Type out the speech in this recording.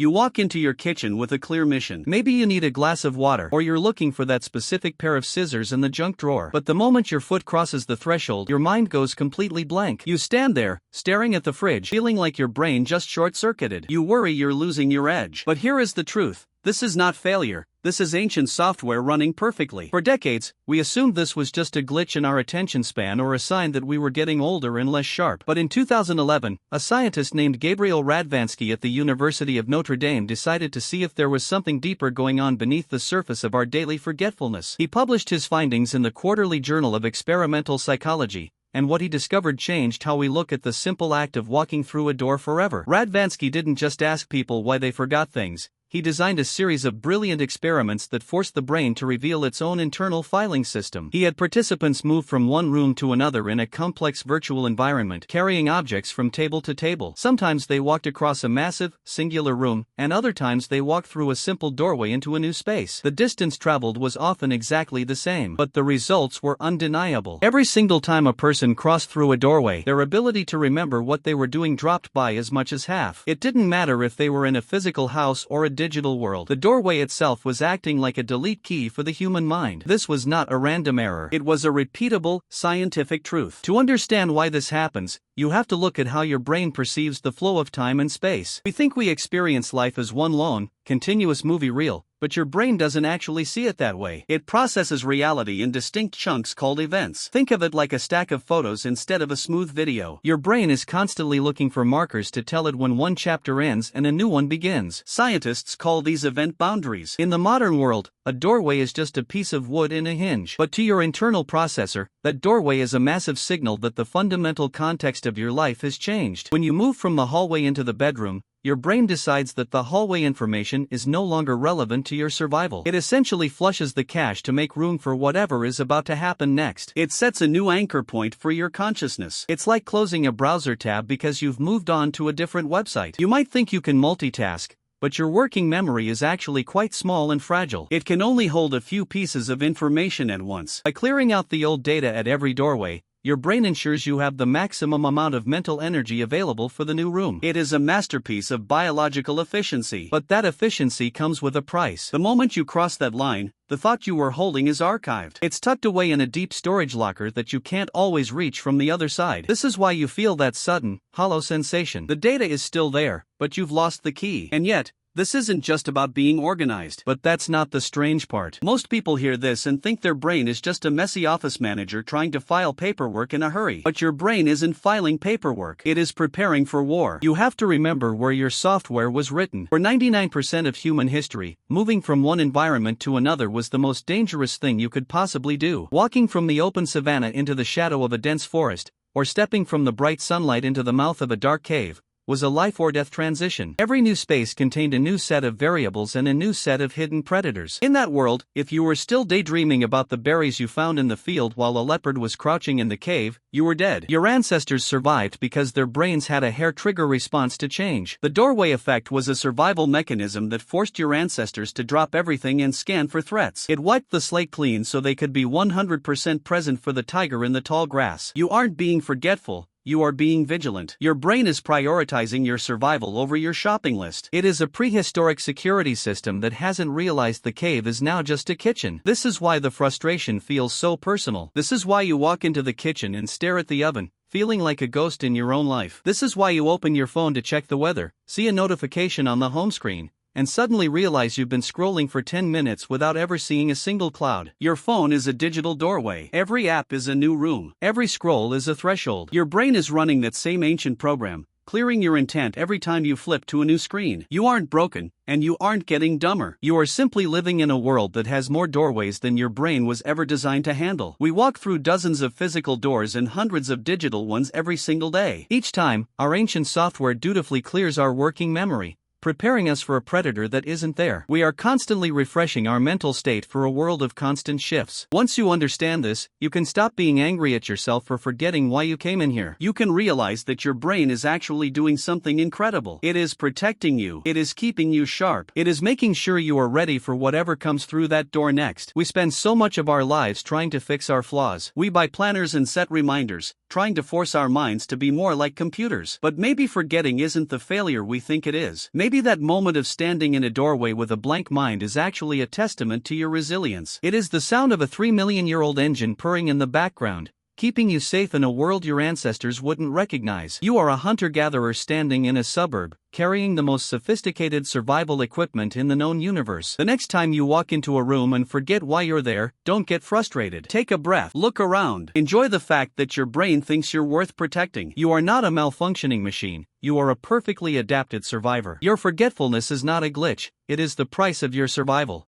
You walk into your kitchen with a clear mission. Maybe you need a glass of water, or you're looking for that specific pair of scissors in the junk drawer. But the moment your foot crosses the threshold, your mind goes completely blank. You stand there, staring at the fridge, feeling like your brain just short-circuited. You worry you're losing your edge. But here is the truth. This is not failure. This is ancient software running perfectly. For decades, we assumed this was just a glitch in our attention span or a sign that we were getting older and less sharp. But in 2011, a scientist named Gabriel Radvansky at the University of Notre Dame decided to see if there was something deeper going on beneath the surface of our daily forgetfulness. He published his findings in the Quarterly Journal of Experimental Psychology, and what he discovered changed how we look at the simple act of walking through a door forever. Radvansky didn't just ask people why they forgot things. He designed a series of brilliant experiments that forced the brain to reveal its own internal filing system. He had participants move from one room to another in a complex virtual environment, carrying objects from table to table. Sometimes they walked across a massive, singular room, and other times they walked through a simple doorway into a new space. The distance traveled was often exactly the same, but the results were undeniable. Every single time a person crossed through a doorway, their ability to remember what they were doing dropped by as much as half. It didn't matter if they were in a physical house or a digital world. The doorway itself was acting like a delete key for the human mind. This was not a random error. It was a repeatable, scientific truth. To understand why this happens, you have to look at how your brain perceives the flow of time and space. We think we experience life as one lone, continuous movie reel, but your brain doesn't actually see it that way. It processes reality in distinct chunks called events. Think of it like a stack of photos instead of a smooth video. Your brain is constantly looking for markers to tell it when one chapter ends and a new one begins. Scientists call these event boundaries. In the modern world, a doorway is just a piece of wood in a hinge. But to your internal processor, that doorway is a massive signal that the fundamental context of your life has changed. When you move from the hallway into the bedroom, your brain decides that the hallway information is no longer relevant to your survival. It essentially flushes the cache to make room for whatever is about to happen next. It sets a new anchor point for your consciousness. It's like closing a browser tab because you've moved on to a different website. You might think you can multitask, but your working memory is actually quite small and fragile. It can only hold a few pieces of information at once. By clearing out the old data at every doorway, your brain ensures you have the maximum amount of mental energy available for the new room. It is a masterpiece of biological efficiency. But that efficiency comes with a price. The moment you cross that line, the thought you were holding is archived. It's tucked away in a deep storage locker that you can't always reach from the other side. This is why you feel that sudden, hollow sensation. The data is still there, but you've lost the key. And yet, this isn't just about being organized. But that's not the strange part. Most people hear this and think their brain is just a messy office manager trying to file paperwork in a hurry. But your brain isn't filing paperwork. It is preparing for war. You have to remember where your software was written. For 99% of human history, moving from one environment to another was the most dangerous thing you could possibly do. Walking from the open savanna into the shadow of a dense forest, or stepping from the bright sunlight into the mouth of a dark cave, was a life-or-death transition. Every new space contained a new set of variables and a new set of hidden predators. In that world, if you were still daydreaming about the berries you found in the field while a leopard was crouching in the cave, you were dead. Your ancestors survived because their brains had a hair-trigger response to change. The doorway effect was a survival mechanism that forced your ancestors to drop everything and scan for threats. It wiped the slate clean so they could be 100% present for the tiger in the tall grass. You aren't being forgetful. You are being vigilant. Your brain is prioritizing your survival over your shopping list. It is a prehistoric security system that hasn't realized the cave is now just a kitchen. This is why the frustration feels so personal. This is why you walk into the kitchen and stare at the oven, feeling like a ghost in your own life. This is why you open your phone to check the weather, see a notification on the home screen, and suddenly realize you've been scrolling for 10 minutes without ever seeing a single cloud. Your phone is a digital doorway. Every app is a new room. Every scroll is a threshold. Your brain is running that same ancient program, clearing your intent every time you flip to a new screen. You aren't broken, and you aren't getting dumber. You are simply living in a world that has more doorways than your brain was ever designed to handle. We walk through dozens of physical doors and hundreds of digital ones every single day. Each time, our ancient software dutifully clears our working memory, preparing us for a predator that isn't there. We are constantly refreshing our mental state for a world of constant shifts. Once you understand this, you can stop being angry at yourself for forgetting why you came in here. You can realize that your brain is actually doing something incredible. It is protecting you. It is keeping you sharp. It is making sure you are ready for whatever comes through that door next. We spend so much of our lives trying to fix our flaws. We buy planners and set reminders, trying to force our minds to be more like computers. But maybe forgetting isn't the failure we think it is. Maybe that moment of standing in a doorway with a blank mind is actually a testament to your resilience. It is the sound of a 3 million-year-old engine purring in the background, keeping you safe in a world your ancestors wouldn't recognize. You are a hunter-gatherer standing in a suburb, carrying the most sophisticated survival equipment in the known universe. The next time you walk into a room and forget why you're there, don't get frustrated. Take a breath, look around, enjoy the fact that your brain thinks you're worth protecting. You are not a malfunctioning machine, you are a perfectly adapted survivor. Your forgetfulness is not a glitch, it is the price of your survival.